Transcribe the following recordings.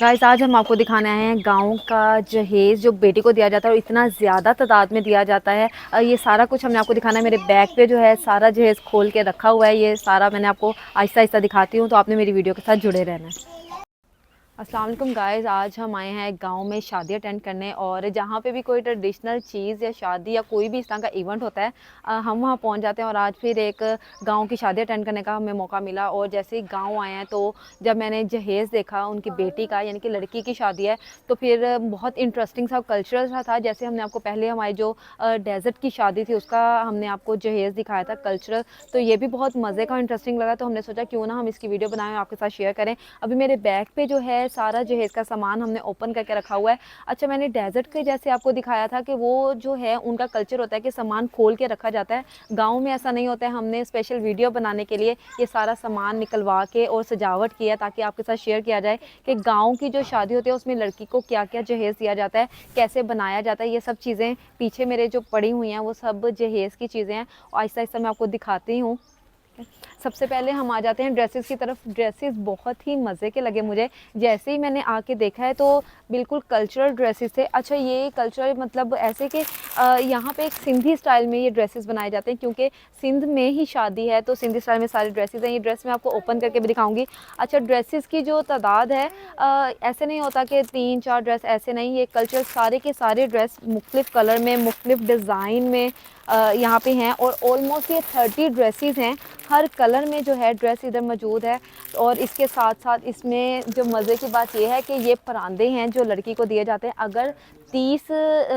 Guys आज हम आपको दिखाने आए हैं गाँव का जहेज़ जो बेटी को दिया जाता है और इतना ज़्यादा तादाद में दिया जाता है। ये सारा कुछ हमने आपको दिखाना है। मेरे बैग पे जो है सारा जहेज़ खोल के रखा हुआ है। ये सारा मैंने आपको आहिस्ता-आहिस्ता दिखाती हूँ, तो आपने मेरी वीडियो के साथ जुड़े रहना है। अस्सलाम वालेकुम गाइस, आज हम आए हैं गांव में शादी अटेंड करने और जहाँ पे भी कोई ट्रेडिशनल चीज़ या शादी या कोई भी इस तरह का इवेंट होता है हम वहाँ पहुँच जाते हैं। और आज फिर एक गांव की शादी अटेंड करने का हमें मौका मिला और जैसे ही गांव आए हैं तो जब मैंने जहेज़ देखा उनकी बेटी का, यानी कि लड़की की शादी है, तो फिर बहुत इंटरेस्टिंग सा कल्चरल सा था। जैसे हमने आपको पहले हमारी जो डेजर्ट की शादी थी उसका हमने आपको जहेज़ दिखाया था कल्चरल, तो ये भी बहुत मज़े का इंटरेस्टिंग लगा। तो हमने सोचा क्यों ना हम इसकी वीडियो बनाएं, आपके साथ शेयर करें। अभी मेरे बैग पे जो है सारा जहेज़ का सामान हमने ओपन करके रखा हुआ है। अच्छा, मैंने डेज़र्ट के जैसे आपको दिखाया था कि वो जो है उनका कल्चर होता है कि सामान खोल के रखा जाता है। गाँव में ऐसा नहीं होता है। हमने स्पेशल वीडियो बनाने के लिए ये सारा सामान निकलवा के और सजावट किया ताकि आपके साथ शेयर किया जाए कि गाँव की जो शादी होती है उसमें लड़की को क्या-क्या जहेज़ दिया जाता है, कैसे बनाया जाता है। ये सब चीज़ें पीछे मेरे जो पड़ी हुई हैं वो सब जहेज़ की चीज़ें हैं। आहिस्ता-आहिस्ता मैं आपको दिखाती हूँ। सबसे पहले हम आ जाते हैं ड्रेसेस की तरफ। ड्रेसेस बहुत ही मज़े के लगे मुझे। जैसे ही मैंने आके देखा है तो बिल्कुल कल्चरल ड्रेसेस थे। अच्छा, ये कल्चरल मतलब ऐसे कि यहाँ पे एक सिंधी स्टाइल में ये ड्रेसेस बनाए जाते हैं क्योंकि सिंध में ही शादी है, तो सिंधी स्टाइल में सारे ड्रेसेस हैं। ये ड्रेस मैं आपको ओपन करके भी दिखाऊंगी। अच्छा, ड्रेसेस की जो तादाद है ऐसे नहीं होता कि 3-4 ड्रेस, ऐसे नहीं। ये कल्चर सारे के सारे ड्रेस मुख्तलिफ़ कलर में, मुख्तलिफ़ डिज़ाइन में यहाँ पे हैं और ऑलमोस्ट ये 30 ड्रेसेस हैं। हर कलर में जो है ड्रेस इधर मौजूद है। और इसके साथ साथ इसमें जो मज़े की बात ये है कि ये परांदे हैं जो लड़की को दिए जाते हैं। अगर 30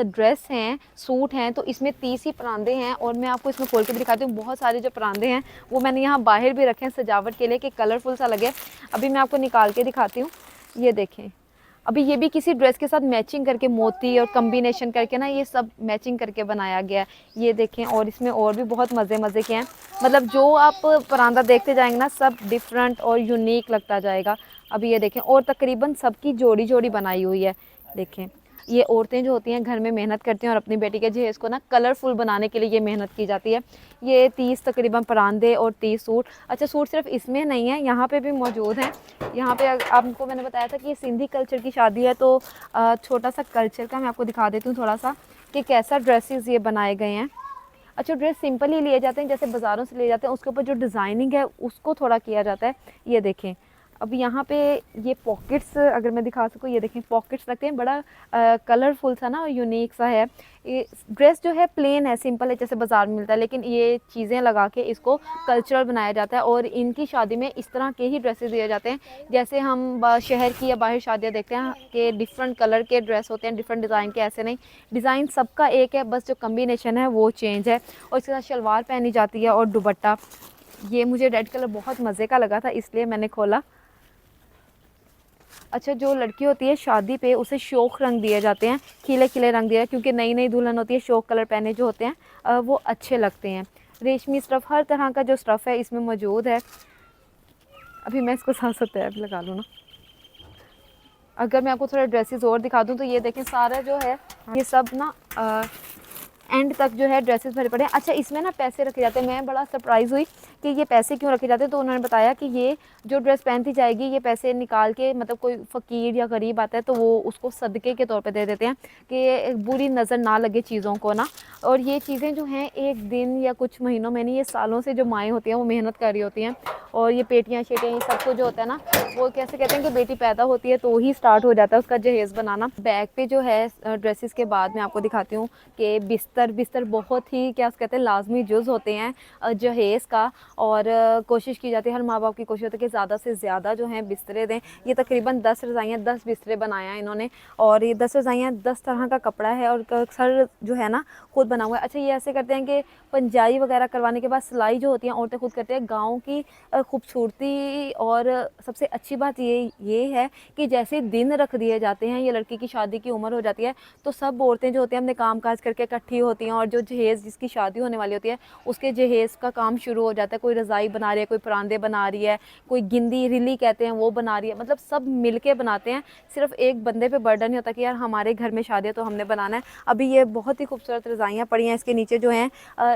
ड्रेस हैं, सूट हैं, तो इसमें 30 ही परांदे हैं। और मैं आपको इसमें खोल के भी दिखाती हूँ। बहुत सारे जो परांदे हैं वो मैंने यहाँ बाहर भी रखे हैं सजावट के लिए कि कलरफुल सा लगे। अभी मैं आपको निकाल के दिखाती हूँ। ये देखें, अभी ये भी किसी ड्रेस के साथ मैचिंग करके मोती और कम्बिनेशन करके ना ये सब मैचिंग करके बनाया गया है। ये देखें, और इसमें और भी बहुत मज़े के हैं। मतलब जो आप परांदा देखते जाएंगे ना सब डिफरेंट और यूनिक लगता जाएगा। अभी ये देखें, और तकरीबन सबकी जोड़ी जोड़ी बनाई हुई है। देखें, ये औरतें जो होती हैं घर में मेहनत करती हैं और अपनी बेटी के जहेज़ को ना कलरफुल बनाने के लिए ये मेहनत की जाती है। ये 30 तकरीबन परांदे और 30 सूट। अच्छा, सूट सिर्फ इसमें नहीं है, यहाँ पे भी मौजूद हैं। यहाँ पे आपको मैंने बताया था कि ये सिंधी कल्चर की शादी है, तो छोटा सा कल्चर का मैं आपको दिखा देती हूँ थोड़ा सा कि कैसा ड्रेसेस ये बनाए गए हैं। अच्छा, ड्रेस सिंपल ही लिए जाते हैं जैसे बाज़ारों से लिए जाते हैं, उसके ऊपर जो डिज़ाइनिंग है उसको थोड़ा किया जाता है। ये देखें, अब यहाँ पे ये पॉकेट्स अगर मैं दिखा सकूँ, ये देखें पॉकेट्स लगते हैं। बड़ा कलरफुल सा ना, यूनिक सा है। ये ड्रेस जो है प्लेन है, सिंपल है जैसे बाज़ार में मिलता है, लेकिन ये चीज़ें लगा के इसको कल्चरल बनाया जाता है। और इनकी शादी में इस तरह के ही ड्रेसेस दिए जाते हैं जैसे हम शहर की या बाहर शादियाँ देखते हैं कि डिफरेंट कलर के ड्रेस होते हैं, डिफरेंट डिज़ाइन के। ऐसे नहीं, डिज़ाइन सबका एक है, बस जो कम्बिनेशन है वो चेंज है। और इसके साथ शलवार पहनी जाती है और दुपट्टा। ये मुझे रेड कलर बहुत मज़े का लगा था इसलिए मैंने खोला। अच्छा, जो लड़की होती है शादी पे उसे शौक रंग दिए जाते हैं, खिले खिले रंग दिए, क्योंकि नई नई दुल्हन होती है, शौक कलर पहने जो होते हैं वो अच्छे लगते हैं। रेशमी स्टफ़, हर तरह का जो स्टफ़ है इसमें मौजूद है। अभी मैं इसको साथ साथ टैब लगा लूँ ना। अगर मैं आपको थोड़ा ड्रेसेस और दिखा दूँ तो ये देखें, सारा जो है ये सब ना एंड तक जो है ड्रेसेस भरे पड़े हैं। अच्छा, इसमें ना पैसे रखे जाते हैं। मैं बड़ा सरप्राइज़ हुई कि ये पैसे क्यों रखे जाते हैं, तो उन्होंने बताया कि ये जो ड्रेस पहनती जाएगी ये पैसे निकाल के, मतलब कोई फ़कीर या गरीब आता है तो वो उसको सदक़े के तौर पे दे देते हैं कि बुरी नज़र ना लगे चीज़ों को ना। और ये चीज़ें जो हैं एक दिन या कुछ महीनों में नहीं, ये सालों से जो माएँ होती हैं वो मेहनत कर रही होती हैं। और ये पेटियाँ शेटियाँ ये सब कुछ जो होता है ना, वो कैसे कहते हैं कि बेटी पैदा होती है तो ही स्टार्ट हो जाता है उसका जहेज़ बनाना। बैग पे जो है ड्रेसेस के बाद मैं आपको दिखाती हूँ कि बिस्तर बहुत ही क्या कहते हैं लाजमी जुज़ होते हैं जहेज़ का। और कोशिश की जाती है, हर माँ बाप की कोशिश होती है कि ज़्यादा से ज़्यादा जो हैं बिस्तरे दें। ये तकरीबन 10 रज़ाइयाँ, 10 बिस्तरे बनाए हैं इन्होंने। और ये 10 रज़ाइयाँ 10 तरह का कपड़ा है और सर जो है ना खुद बना हुआ है। अच्छा, ये ऐसे करते हैं कि पंजाई वगैरह करवाने के बाद सिलाई जो होती है औरतें खुद करते हैं। गाँव की खूबसूरती और सबसे अच्छी बात ये है कि जैसे दिन रख दिए जाते हैं, ये लड़की की शादी की उम्र हो जाती है, तो सब औरतें जो होती हैं अपने काम काज करके इकट्ठी होती हैं और जो जहेज़ जिसकी शादी होने वाली होती है उसके जहेज़ का काम शुरू हो जाता है। कोई रज़ाई बना रही है, कोई परांदे बना रही है, कोई गिंदी रिली कहते हैं वो बना रही है, मतलब सब मिलके बनाते हैं। सिर्फ एक बंदे पे बर्डन नहीं होता कि यार हमारे घर में शादी है तो हमने बनाना है। अभी ये बहुत ही खूबसूरत रज़ाइयाँ पड़ी हैं, इसके नीचे जो हैं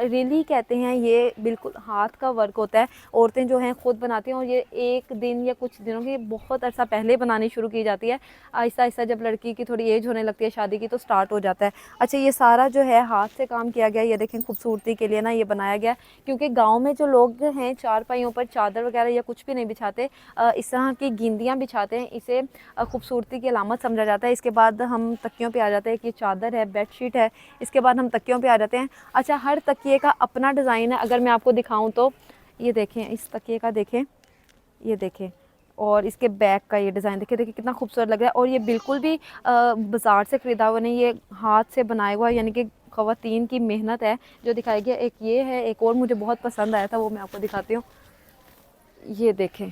रिली कहते हैं, ये बिल्कुल हाथ का वर्क होता है, औरतें जो हैं ख़ुद बनाती हैं, और ये एक दिन या कुछ दिनों की बहुत अर्सा पहले बनानी शुरू की जाती है। आहिस्ता आहिस्ता जब लड़की की थोड़ी एज होने लगती है शादी की तो स्टार्ट हो जाता है। अच्छा, ये सारा जो है हाथ से काम किया गया, ये देखें खूबसूरती के लिए ना ये बनाया गया, क्योंकि गाँव में जो लोग हैं चारपाइयों पर चादर वगैरह या कुछ भी नहीं बिछाते, इस तरह की गेंदियाँ बिछाते हैं, इसे खूबसूरती की अलामत समझा जाता है। इसके बाद हम तकियों पे आ जाते हैं कि चादर है, बेडशीट है, इसके बाद हम तकियों पे आ जाते हैं। अच्छा, हर तकिए का अपना डिज़ाइन है। अगर मैं आपको दिखाऊं तो ये देखें, इस तकिए का देखें, ये देखें, और इसके बैक का ये डिज़ाइन देखिए, देखिए कितना खूबसूरत लग रहा है। और ये बिल्कुल भी बाज़ार से ख़रीदा हुआ नहीं, ये हाथ से बनाया हुआ, यानी कि ख़वातीन की मेहनत है जो दिखाई गया। एक ये है, एक और मुझे बहुत पसंद आया था, वो मैं आपको दिखाती हूँ। ये देखें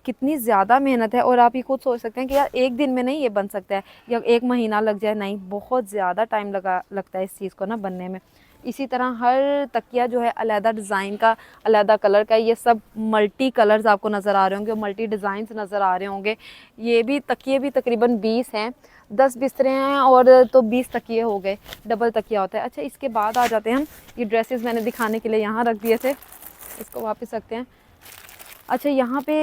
कितनी ज़्यादा मेहनत है, और आप ये खुद सोच सकते हैं कि यार एक दिन में नहीं ये बन सकता है या एक महीना लग जाए, नहीं, बहुत ज़्यादा टाइम लगता है इस चीज़ को ना बनने में। इसी तरह हर तकिया जो है अलग डिज़ाइन का, अलग कलर का, ये सब मल्टी कलर्स आपको नज़र आ रहे होंगे, मल्टी डिज़ाइंस नज़र आ रहे होंगे। ये भी तकिए भी तकरीबन 20 हैं, 10 बिस्तरे हैं और तो 20 तकिए हो गए, डबल तकिया होता है। अच्छा, इसके बाद आ जाते हैं हम, ये ड्रेसेस मैंने दिखाने के लिए यहाँ रख दिए थे, इसको वापस रखते हैं। अच्छा, यहाँ पे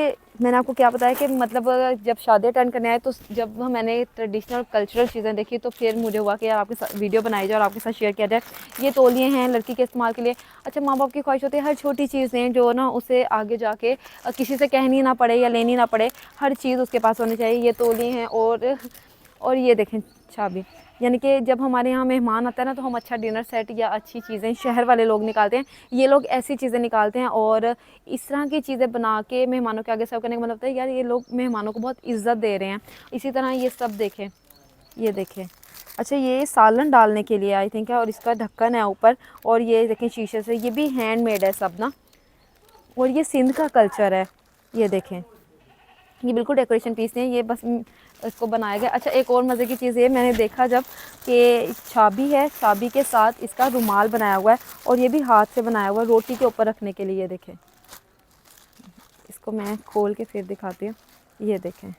मैंने आपको क्या बताया कि मतलब जब शादी अटेंड करने आए तो जब मैंने ट्रेडिशनल कल्चरल चीज़ें देखी तो फिर मुझे हुआ कि यार आपके साथ वीडियो बनाई जाए और आपके साथ शेयर किया जाए। ये तौलिए हैं लड़की के इस्तेमाल के लिए। अच्छा, माँ बाप की ख्वाहिश होती है हर छोटी चीज़ें जो ना उसे आगे जाके किसी से कहनी ना पड़े या लेनी ना पड़े, हर चीज़ उसके पास होनी चाहिए। ये तौलिए हैं, और ये देखें चाबी, यानी कि जब हमारे यहाँ मेहमान आता है ना तो हम अच्छा डिनर सेट या अच्छी चीज़ें शहर वाले लोग निकालते हैं, ये लोग ऐसी चीज़ें निकालते हैं और इस तरह की चीज़ें बना के मेहमानों के आगे सर्व करने का मतलब होता है यार ये लोग मेहमानों को बहुत इज़्ज़त दे रहे हैं। इसी तरह ये सब देखें, ये देखें। अच्छा, ये सालन डालने के लिए आई थिंक है, और इसका ढक्कन है ऊपर, और ये देखें शीशे से, ये भी हैंडमेड है सब ना, और ये सिंध का कल्चर है। ये देखें, ये बिल्कुल डेकोरेशन पीस नहीं है, ये बस इसको बनाया गया। अच्छा, एक और मज़े की चीज़ ये मैंने देखा जब कि चाबी है, चाबी के साथ इसका रुमाल बनाया हुआ है, और ये भी हाथ से बनाया हुआ है रोटी के ऊपर रखने के लिए। ये देखें, इसको मैं खोल के फिर दिखाती हूँ। ये देखें,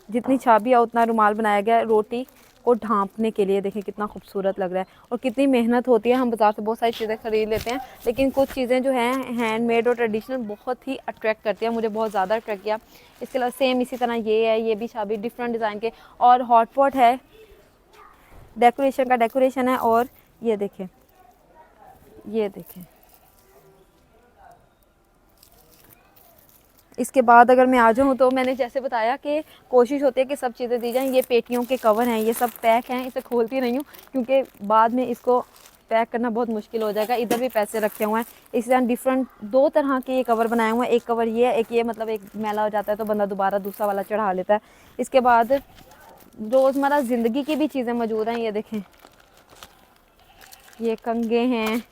जितनी चाबी है उतना रुमाल बनाया गया है रोटी को ढांपने के लिए। देखें कितना खूबसूरत लग रहा है, और कितनी मेहनत होती है। हम बाज़ार से बहुत सारी चीज़ें ख़रीद लेते हैं, लेकिन कुछ चीज़ें जो हैं हैंडमेड और ट्रेडिशनल बहुत ही अट्रैक्ट करती हैं, मुझे बहुत ज़्यादा अट्रैक्ट किया। इसके अलावा सेम इसी तरह ये है, ये भी चाबी डिफरेंट डिज़ाइन के, और हॉट पॉट है, डेकोरेशन का डेकोरेशन है। और ये देखें, ये देखें, इसके बाद अगर मैं आ जाऊँ तो मैंने जैसे बताया कि कोशिश होती है कि सब चीज़ें दी जाएँ। ये पेटियों के कवर हैं, ये सब पैक हैं, इसे खोलती नहीं हूँ क्योंकि बाद में इसको पैक करना बहुत मुश्किल हो जाएगा। इधर भी पैसे रखे हुए हैं, इस तरह डिफरेंट 2 तरह के ये कवर बनाए हुए हैं। एक कवर ये है, एक ये, मतलब एक मैला हो जाता है तो बंदा दोबारा दूसरा वाला चढ़ा लेता है। इसके बाद रोज़मर्रा ज़िंदगी की भी चीज़ें मौजूद हैं। ये देखें, ये कंघे हैं,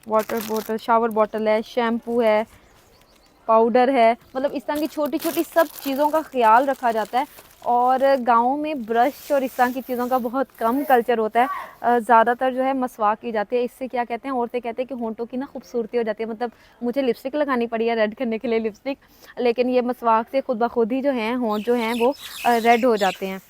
वाटर बॉटल, शावर बॉटल है, शैम्पू है, पाउडर है, मतलब इस तरह की छोटी छोटी सब चीज़ों का ख्याल रखा जाता है। और गाँव में ब्रश और इस तरह की चीज़ों का बहुत कम कल्चर होता है। ज़्यादातर जो है मसवाक की जाती है। इससे क्या कहते हैं, औरतें कहते हैं कि होंठों की ना खूबसूरती हो जाती है। मतलब मुझे लिपस्टिक लगानी पड़ी है रेड करने के लिए लिपस्टिक, लेकिन ये मसवाक से खुद ब खुद ही जो हैं होंठ जो हैं वो रेड हो जाते हैं।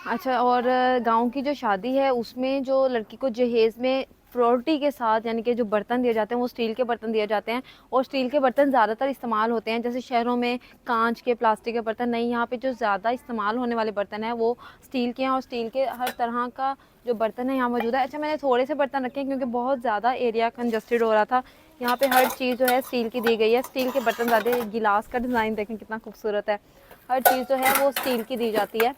अच्छा, और गाँव की जो शादी है उसमें जो लड़की को जहेज़ में प्रायोरिटी के साथ, यानी कि जो बर्तन दिए जाते हैं वो स्टील के बर्तन दिए जाते हैं, और स्टील के बर्तन ज़्यादातर इस्तेमाल होते हैं। जैसे शहरों में कांच के, प्लास्टिक के बर्तन नहीं, यहाँ पे जो ज़्यादा इस्तेमाल होने वाले बर्तन हैं वो स्टील के हैं, और स्टील के हर तरह का जो बर्तन है यहाँ मौजूद है। अच्छा, मैंने थोड़े से बर्तन रखे हैं क्योंकि बहुत ज़्यादा एरिया कंजस्टेड हो रहा था। यहाँ पे हर चीज़ जो है स्टील की दी गई है, स्टील के बर्तन ज़्यादा। गिलास का डिज़ाइन देखें कितना खूबसूरत है, हर चीज़ जो है वो स्टील की दी जाती है।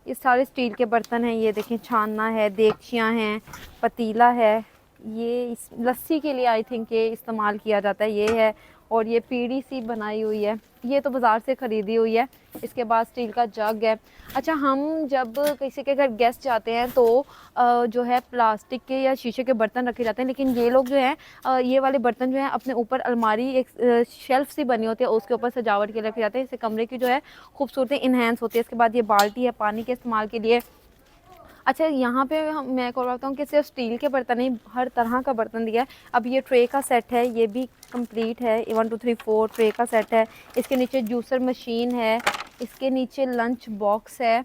ये सारे स्टील के बर्तन हैं। ये देखें, छानना है, देगचियाँ हैं, पतीला है, ये इस लस्सी के लिए आई थिंक ये इस्तेमाल किया जाता है, ये है। और ये पीढ़ी सी बनाई हुई है, ये तो बाज़ार से ख़रीदी हुई है। इसके बाद स्टील का जग है। अच्छा, हम जब किसी के घर गेस्ट जाते हैं तो जो है प्लास्टिक के या शीशे के बर्तन रखे जाते हैं, लेकिन ये लोग जो है ये वाले बर्तन जो है अपने ऊपर अलमारी, एक शेल्फ सी बनी होती है, उसके ऊपर सजावट के लिए रखे जाते हैं। इससे कमरे की जो है खूबसूरती इन्हेंस होती है। इसके बाद ये बाल्टी है पानी के इस्तेमाल के लिए। अच्छा, यहाँ पे हम मैं क्या बताता हूँ कि सिर्फ स्टील के बर्तन नहीं, हर तरह का बर्तन दिया है। अब ये ट्रे का सेट है, ये भी कंप्लीट है, 1 2 3 4 ट्रे का सेट है। इसके नीचे जूसर मशीन है, इसके नीचे लंच बॉक्स है,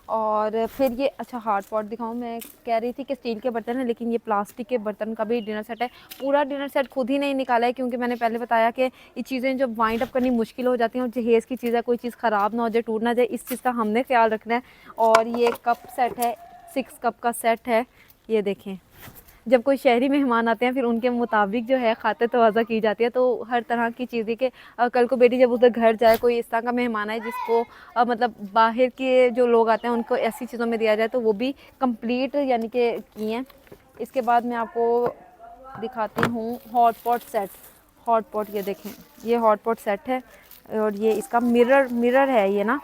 और फिर ये अच्छा हॉट पॉट दिखाऊँ, मैं कह रही थी कि स्टील के बर्तन है लेकिन ये प्लास्टिक के बर्तन का भी डिनर सेट है। पूरा डिनर सेट खुद ही नहीं निकाला है क्योंकि मैंने पहले बताया कि ये चीज़ें जब वाइंड अप करनी मुश्किल हो जाती हैं और जहेज़ की चीज़ है, कोई चीज़ ख़राब ना हो जाए, टूट ना जाए, इस चीज़ का हमने ख्याल रखना है। और ये कप सेट है, 6 कप का सेट है। ये देखें, जब कोई शहरी मेहमान आते हैं फिर उनके मुताबिक जो है खाते तवाज़ा की जाती है, तो हर तरह की चीज़ें के कल को बेटी जब उधर घर जाए, कोई इस तरह का मेहमान आए जिसको मतलब बाहर के जो लोग आते हैं उनको ऐसी चीज़ों में दिया जाए, तो वो भी कंप्लीट यानी कि की हैं। इसके बाद मैं आपको दिखाती हूँ hot pot set. Hot pot ये देखें, ये हॉट पॉट सेट है, और ये इसका मिरर है। ये ना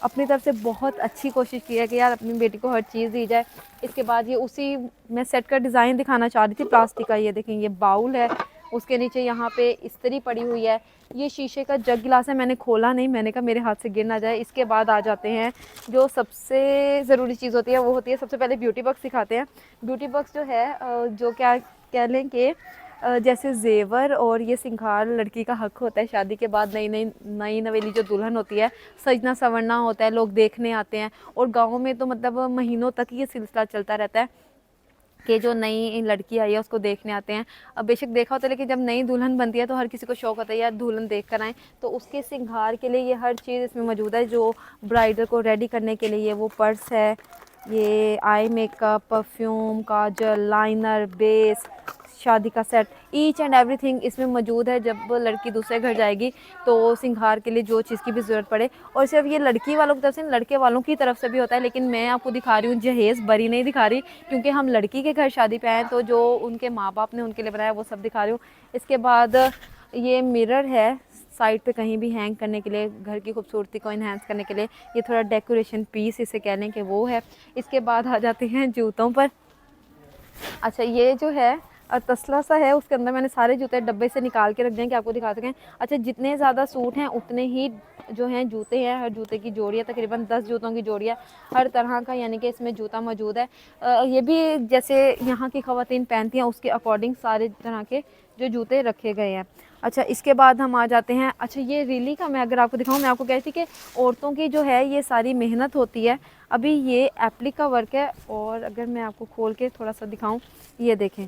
अपनी तरफ से बहुत अच्छी कोशिश की है कि यार अपनी बेटी को हर चीज़ दी जाए। इसके बाद ये उसी मैं सेट का डिज़ाइन दिखाना चाह रही थी प्लास्टिक का। ये देखें, ये बाउल है, उसके नीचे यहाँ पे इस्त्री पड़ी हुई है। ये शीशे का जग गिलास है, मैंने खोला नहीं, मैंने कहा मेरे हाथ से गिर ना जाए। इसके बाद आ जाते हैं जो सबसे ज़रूरी चीज़ होती है, वो होती है सबसे पहले ब्यूटी बॉक्स दिखाते हैं। ब्यूटी बॉक्स जो है जो क्या कह लें कि जैसे ज़ेवर और ये सिंगार लड़की का हक होता है शादी के बाद। नई नवेली जो दुल्हन होती है, सजना संवरना होता है, लोग देखने आते हैं, और गाँव में तो मतलब महीनों तक ये सिलसिला चलता रहता है कि जो नई लड़की आई है उसको देखने आते हैं। अब बेशक देखा होता है लेकिन जब नई दुल्हन बनती है तो हर किसी को शौक होता है यार दुल्हन देख कर आएँ, तो उसके सिंगार के लिए ये हर चीज़ इसमें मौजूद है। जो ब्राइडल को रेडी करने के लिए वो पर्स है, ये आई मेकअप, परफ्यूम, काजल, लाइनर, बेस, शादी का सेट, ईच एंड एवरीथिंग इसमें मौजूद है। जब लड़की दूसरे घर जाएगी तो सिंगार के लिए जो चीज़ की भी ज़रूरत पड़े। और सिर्फ ये लड़की वालों की तरफ से, लड़के वालों की तरफ से भी होता है, लेकिन मैं आपको दिखा रही हूँ जहेज़ बरी नहीं दिखा रही क्योंकि हम लड़की के घर शादी पे आए हैं, तो जो उनके माँ बाप ने उनके लिए बनाया वो सब दिखा रही हूँ। इसके बाद ये मिरर है साइड पे कहीं भी हैंग करने के लिए, घर की खूबसूरती को इन्हेंस करने के लिए। ये थोड़ा डेकोरेशन पीस इसे कह लें कि वो है। इसके बाद आ जाते हैं जूतों पर। अच्छा, ये जो है तसला सा है, उसके अंदर मैंने सारे जूते डब्बे से निकाल के रख दिए हैं कि आपको दिखा सकें। अच्छा, जितने ज़्यादा सूट हैं उतने ही जो हैं जूते हैं। हर जूते की जोड़ी है, तकरीबन 10 जूतों की जोड़ी है हर तरह का, यानी कि इसमें जूता मौजूद है। ये भी जैसे यहाँ की ख़वातीन पहनती हैं उसके अकॉर्डिंग सारे तरह के जो जूते रखे गए हैं। अच्छा, इसके बाद हम आ जाते हैं, अच्छा ये रीली का मैं अगर आपको दिखाऊँ, मैं आपको कहती थी कि औरतों की जो है ये सारी मेहनत होती है। अभी ये एप्लिक का वर्क है, और अगर मैं आपको खोल के थोड़ा सा दिखाऊं, ये देखें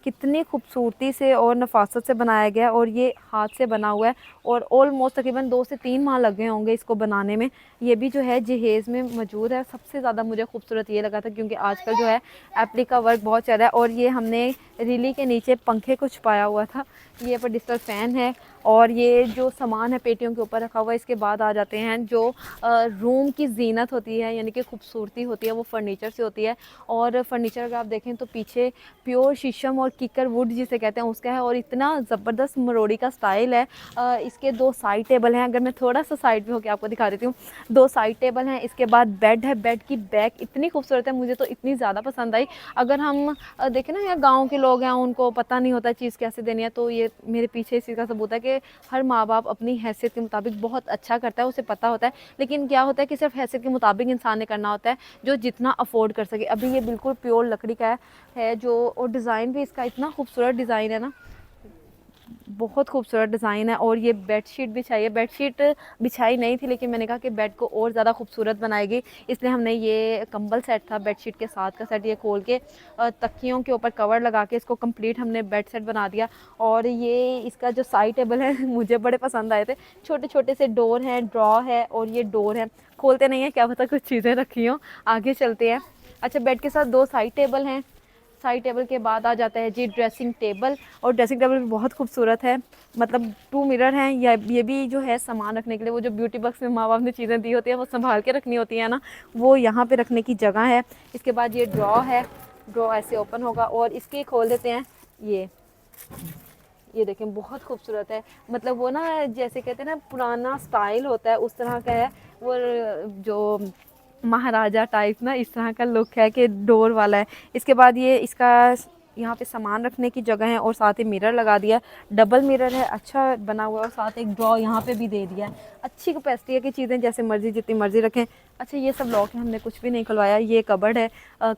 कितनी खूबसूरती से और नफासत से बनाया गया है, और ये हाथ से बना हुआ है, और ऑलमोस्ट तकरीबन 2 से 3 माह लगे होंगे इसको बनाने में। ये भी जो है जहेज़ में मौजूद है। सबसे ज़्यादा मुझे खूबसूरत ये लगा था क्योंकि आजकल जो है एप्लिक का वर्क बहुत चल रहा है, और ये हमने रीली के नीचे पंखे को छुपाया हुआ था। ये पर डिजिटल फ़ैन है, और ये जो सामान है पेटियों के ऊपर रखा हुआ है। इसके बाद आ जाते हैं जो रूम की ज़ीनत होती है, यानी कि खूबसूरती होती है, वो फर्नीचर से होती है। और फर्नीचर अगर आप देखें तो पीछे प्योर शीशम और किकर वुड जिसे कहते हैं उसका है, और इतना ज़बरदस्त मरोड़ी का स्टाइल है। इसके 2 साइड टेबल हैं, अगर मैं थोड़ा सा साइड पे होकर आपको दिखा देती हूँ। 2 साइड टेबल हैं, इसके बाद बेड है, बेड की बैक इतनी खूबसूरत है, मुझे तो इतनी ज़्यादा पसंद आई। अगर हम देखें ना, यहाँ गाँव के लोग हैं उनको पता नहीं होता चीज़ कैसे देनी है, तो ये मेरे पीछे इस चीज़ का सबूत है कि हर माँ बाप अपनी हैसियत के मुताबिक बहुत अच्छा करता है, उसे पता होता है। लेकिन क्या होता है कि सिर्फ हैसियत के मुताबिक इंसान ने करना होता है, जो जितना अफोर्ड कर सके। अभी ये बिल्कुल प्योर लकड़ी का है जो, और डिज़ाइन भी इसका इतना खूबसूरत डिज़ाइन है ना, बहुत खूबसूरत डिज़ाइन है। और ये बेडशीट बिछाई है, बेडशीट बिछाई नहीं थी लेकिन मैंने कहा कि बेड को और ज़्यादा खूबसूरत बनाएगी, इसलिए हमने ये कंबल सेट था बेडशीट के साथ का सेट, ये खोल के तकियों के ऊपर कवर लगा के इसको कंप्लीट हमने बेड सेट बना दिया। और ये इसका जो साइड टेबल है मुझे बड़े पसंद आए थे। छोटे छोटे से डोर हैं, ड्रॉ है, और ये डोर है, खोलते नहीं है, क्या पता कुछ चीज़ें रखी हों। आगे चलते हैं। अच्छा, बेड के साथ 2 साइड टेबल हैं। साइड टेबल के बाद आ जाता है जी ड्रेसिंग टेबल, और ड्रेसिंग टेबल भी बहुत खूबसूरत है। मतलब 2 मिरर हैं, या ये भी जो है सामान रखने के लिए, वो जो ब्यूटी बॉक्स में माँ बाप ने चीज़ें दी होती हैं वो संभाल के रखनी होती है ना, वो यहाँ पे रखने की जगह है। इसके बाद ये ड्रॉ है, ड्रॉ ऐसे ओपन होगा, और इसके खोल देते हैं। ये देखें बहुत खूबसूरत है, मतलब वो ना जैसे कहते हैं ना पुराना स्टाइल होता है उस तरह का है वो, जो महाराजा टाइप ना इस तरह का लुक है कि डोर वाला है। इसके बाद ये इसका यहाँ पे सामान रखने की जगह है और साथ ही मिरर लगा दिया है। डबल मिरर है, अच्छा बना हुआ है और साथ एक ड्रॉ यहाँ पे भी दे दिया है। अच्छी कैपेसिटी है कि चीज़ें जैसे मर्ज़ी जितनी मर्ज़ी रखें। अच्छा ये सब लॉक है, हमने कुछ भी नहीं खुलवाया। ये कबर्ड है,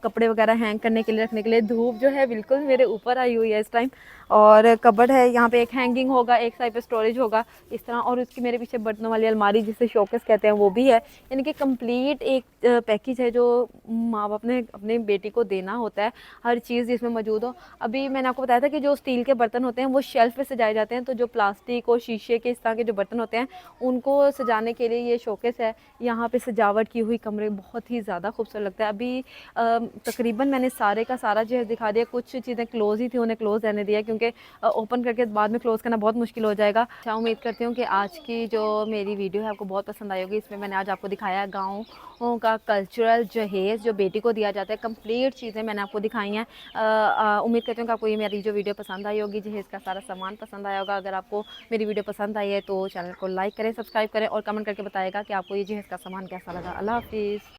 कपड़े वगैरह हैंग करने के लिए, रखने के लिए। धूप जो है बिल्कुल मेरे ऊपर आई हुई है इस टाइम। और कबर्ड है, यहाँ पे एक हैंगिंग होगा, एक साइड पे स्टोरेज होगा इस तरह। और उसकी मेरे पीछे बर्तनों वाली अलमारी जिसे शोकेस कहते हैं वो भी है। यानी कि कंप्लीट एक पैकेज है जो माँ बाप ने अपनी बेटी को देना होता है, हर चीज़ जिसमें मौजूद हो। अभी मैंने आपको बताया था कि जो स्टील के बर्तन होते हैं वो शेल्फ पे सजाए जाते हैं, तो जो प्लास्टिक और शीशे के इस तरह के जो बर्तन होते हैं उनको सजाने के लिए ये शोकेस है। यहाँ पे सजावट की हुई कमरे बहुत ही ज़्यादा खूबसूरत लगता है। अभी तकरीबन मैंने सारे का सारा जो है दिखा दिया। कुछ चीज़ें क्लोज़ ही थी, उन्हें क्लोज़ रहने दिया क्योंकि ओपन करके बाद में क्लोज़ करना बहुत मुश्किल हो जाएगा। अच्छा, उम्मीद करती हूँ कि आज की जो मेरी वीडियो है आपको बहुत पसंद आई होगी। इसमें मैंने आज आपको दिखाया है गाँव का कल्चरल जहेज़ जो बेटी को दिया जाता है। कंप्लीट चीज़ें मैंने आपको दिखाई हैं। उम्मीद करती हूँ कि आपको ये मेरी जो वीडियो पसंद आई होगी, जहेज़ का सारा सामान पसंद आया होगा। अगर आपको मेरी वीडियो पसंद आई है तो चैनल को लाइक करें, सब्सक्राइब करें और कमेंट करके बताएगा कि आपको ये जहेज़ का सामान कैसा लगा। अल्लाह हाफ़िज़।